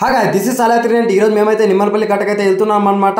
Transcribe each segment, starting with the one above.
హాగా this is అలాత్రి. ఈరోజు మేమైతే నిమ్మలపల్లి కట్టకైతే వెళ్తున్నాం అనమాట.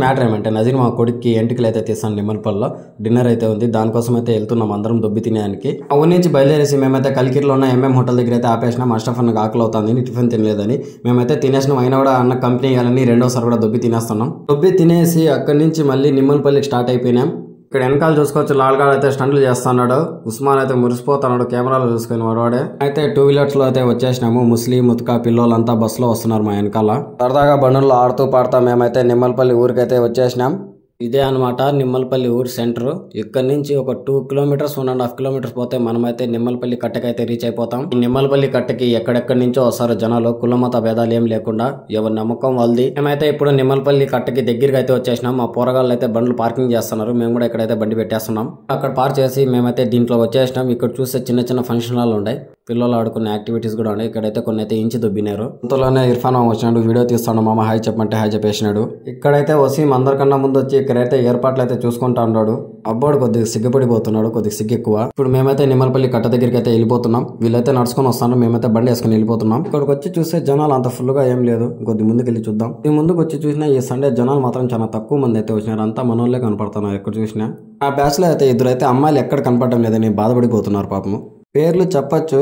మ్యాటర్ ఏమంటే నజీర్ మా కొడుక్కి ఎంటికలు అయితే తీసాను నిమ్మలపల్లిలో. డిన్నర్ అయితే ఉంది, దానికోసం అయితే వెళ్తున్నాం అందరం దొబ్బి తినేదానికి. ఆ ఊరి నుంచి బయలుదేరేసి మేమైతే కలికిరిలో ఉన్న ఎంఎం హోటల్ దగ్గర అయితే ఆపేసినాం. అష్రఫ్ అన్నకు ఆకలి అవుతుంది, టిఫిన్ తినలేదని. మేమైతే తినేసినాం, అయినా కూడా అన్న కంపెనీ ఇవ్వాలని రెండోసారి కూడా దొబ్బి తినేస్తున్నాం. దొబ్బి తినేసి అక్కడి నుంచి మళ్ళీ నిమ్మలపల్లికి స్టార్ట్ అయిపోయినాం. ఇక్కడ వెనకాల చూసుకోవచ్చు, లాల్గాడ్ అయితే స్టంట్లు చేస్తున్నాడు, ఉస్మాన్ అయితే మురిసిపోతున్నాడు కెమెరాలో చూసుకుని వాడే. అయితే 2 వీలర్స్ లో అయితే వచ్చేసినాము. ముస్లిం ముత్కా పిల్లోళ్ళంతా బస్సులో వస్తున్నారు మా వెనకాల. సరదాగా బండుల్లో ఆడుతూ పాడుతా మేమైతే నిమ్మలపల్లి ఊరికైతే వచ్చేసినాం. ఇదే అనమాట నిమ్మలపల్లి ఊరు సెంటర్. ఇక్కడ నుంచి ఒక 2 కిలోమీటర్స్ 1.5 కిలోమీటర్స్ పోతే మనమైతే నిమ్మలపల్లి కట్టకైతే రీచ్ అయిపోతాం. ఈ నిమ్మలపల్లి కట్టకి ఎక్కడెక్కడి నుంచో వస్తారు జనాలు, కులమత భేదాలు ఏం లేకుండా, ఎవరి నమ్మకం వాళ్ళది. మేమైతే ఇప్పుడు నిమ్మలపల్లి కట్టకి దగ్గరికి అయితే వచ్చేసినాం. మా పోరగాళ్ళు అయితే బండ్లు పార్కింగ్ చేస్తున్నారు, మేము కూడా ఇక్కడైతే బండి పెట్టేస్తున్నాం. అక్కడ పార్క్ చేసి మేమైతే దీంట్లో వచ్చేసినాం. ఇక్కడ చూస్తే చిన్న చిన్న ఫంక్షన్ హాల్ ఉన్నాయి, పిల్లలు ఆడుకునే యాక్టివిటీస్ కూడా ఉన్నాయి. ఇక్కడైతే కొన్ని అయితే ఇంచి దొబ్బినారు. అంతలోనే ఇర్ఫాన్ వచ్చినాడు, వీడియో తీస్తాడు. మామ హాయ్ చెప్పంటే హాయ్ చెప్పేసినాడు. ఇక్కడైతే వసీం అందరికన్నా ముందు వచ్చి ఇక్కడైతే ఏర్పాట్లు అయితే చూసుకుంటా ఉన్నాడు. అబ్బాడు కొద్దిగా సిగ్గుపడిపోతున్నాడు, కొద్దిగా సిగ్గు ఎక్కువ. ఇప్పుడు మేమైతే నిమ్మలపల్లి కట్ట దగ్గరికి అయితే వెళ్ళిపోతున్నాం. వీళ్ళైతే నడుచుకొని వస్తాను, మేమైతే బండి వేసుకుని వెళ్ళిపోతున్నాం. ఇక్కడికి వచ్చి చూస్తే జనాలు అంత ఫుల్ గా ఏం లేదు. కొద్ది ముందుకు వెళ్ళి చూద్దాం. ఈ ముందుకు వచ్చి చూసినా ఈ సండే జనాలు మాత్రం చాలా తక్కువ మంది అయితే వచ్చినారు. అంతా మనోళ్ళే కనపడుతున్నారు ఎక్కడ చూసినా. ఆ బ్యాచ్ లో అయితే ఇద్దరైతే అమ్మాయిలు ఎక్కడ కనపడడం లేదని బాధపడిపోతున్నారు పాపము. పేర్లు చెప్పచ్చు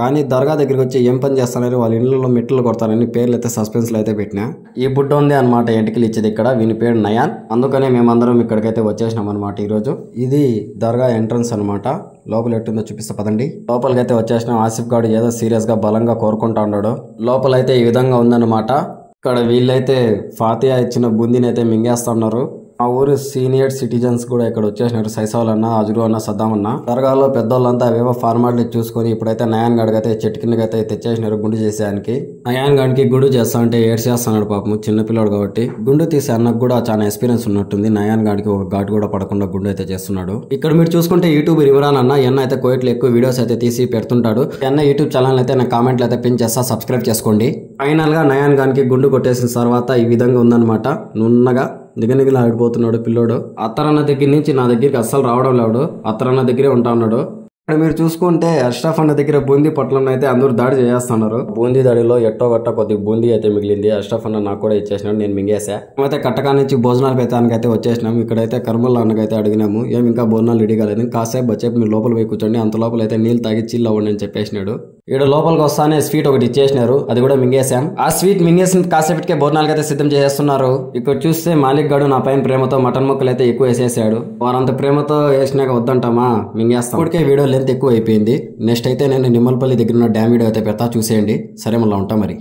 కానీ దర్గా దగ్గరికి వచ్చి ఏం పని చేస్తారని వాళ్ళ ఇళ్లలో మెట్లు కొడతారని పేర్లు అయితే సస్పెన్స్ లో అయితే పెట్టినా. ఈ బుడ్డ ఉంది అనమాట ఎంటికలు ఇచ్చేది ఇక్కడ, వీని పేరు నయాన్. అందుకనే మేమందరం ఇక్కడికైతే వచ్చేసినాం అనమాట ఈరోజు. ఇది దర్గా ఎంట్రన్స్ అనమాట. లోపల ఎట్టుందో చూపిస్తా పదండి. లోపలికైతే వచ్చేసినాం. ఆసిఫ్ గాడు ఏదో సీరియస్ గా బలంగా కోరుకుంటా ఉన్నాడు. లోపలైతే ఈ విధంగా ఉందన్నమాట. ఇక్కడ వీళ్ళైతే ఫాతియా ఇచ్చిన బుందీని అయితే మింగేస్తున్నారు. మా ఊరు సీనియర్ సిటిజన్స్ కూడా ఇక్కడ వచ్చేసినారు. సైసాల్ అన్న, అజరు అన్న, సద్దాం అన్న. దర్గాలో పెద్దోళ్ళంతా అవేవో ఫార్మాలిటీ చూసుకొని ఇప్పుడైతే నయాన్ గడికి అయితే చెట్టు కిందకి అయితే తెచ్చేసినారు గుండు చేసేదానికి. నయాన్ గడికి గుండు చేస్తా అంటే ఏడ్చేస్తున్నాడు పాపం, చిన్నపిల్లాడు కాబట్టి. గుండు తీసే అన్నకు కూడా చాలా ఎక్స్పీరియన్స్ ఉన్నట్టుంది. నయాన్ గడికి ఒక ఘాటు కూడా పడకుండా గుండు అయితే చేస్తున్నాడు. ఇక్కడ మీరు చూసుకుంటే యూట్యూబ్ ఇమ్రాన్ అన్న ఎన్న అయితే కోయట్లు ఎక్కువ వీడియోస్ అయితే తీసి పెడుతుంటాడు. ఎన్న యూట్యూబ్ ఛానల్ అయితే నా కామెంట్లు అయితే పిన్ చేస్తా, సబ్స్క్రైబ్ చేసుకోండి. ఫైనల్ గా నయాన్ గడికి గుండు కొట్టేసిన తర్వాత ఈ విధంగా ఉందన్నమాట. నున్నగా నిగనిగలు ఆడిపోతున్నాడు పిల్లోడు. అత్తరన్న దగ్గర నుంచి నా దగ్గరికి అస్సలు రావడం లేడు, అత్తరన్న దగ్గరే ఉంటా ఉన్నాడు. ఇక్కడ మీరు చూసుకుంటే అష్రఫ్ అన్న దగ్గర బూందీ పొట్లను అయితే అందరూ దాడి చేస్తున్నారు. బూందీ దాడిలో ఎట్టో గట్ట కొద్దిగా బూందీ అయితే మిగిలింది. అష్రఫ్ అన్న నాకు కూడా ఇచ్చేసినాడు, నేను మింగేసా. అయితే కట్టకా నుంచి భోజనాలు పెట్టడానికి అయితే వచ్చేసినాం. ఇక్కడైతే కర్మల్ అన్నకైతే అడిగినాము, ఏమి ఇంకా భోజనాలు రెడీ కాలేదు, కాసేపు వచ్చేపు మీరు లోపల పోయి కూర్చోండి, అంత లోపల అయితే నీళ్ళు తాగి చిల్ అవ్వండి అని చెప్పేసినాడు. ఇక్కడ లోపలికి వస్తానే స్వీట్ ఒకటి ఇచ్చేసినారు, అది కూడా మింగేసాం. ఆ స్వీట్ మింగేసిన కాసేపటికే భోజనాలకి అయితే సిద్ధం చేస్తున్నారు. ఇక్కడ చూస్తే మాలిక్ గాడు నా పైన ప్రేమతో మటన్ ముక్కలు అయితే ఎక్కువ వేసేసాడు. వారంత ప్రేమతో వేసినాక వద్దంటామా, మింగేస్తాం. ఇప్పటికే వీడియో లెంత్ ఎక్కువ అయిపోయింది. నెక్స్ట్ అయితే నేను నిమ్మలపల్లి దగ్గర ఉన్న డ్యామ్ వీడియో అయితే పెడతా, చూసేయండి. సరే మళ్ళీ ఉంటాం మరి.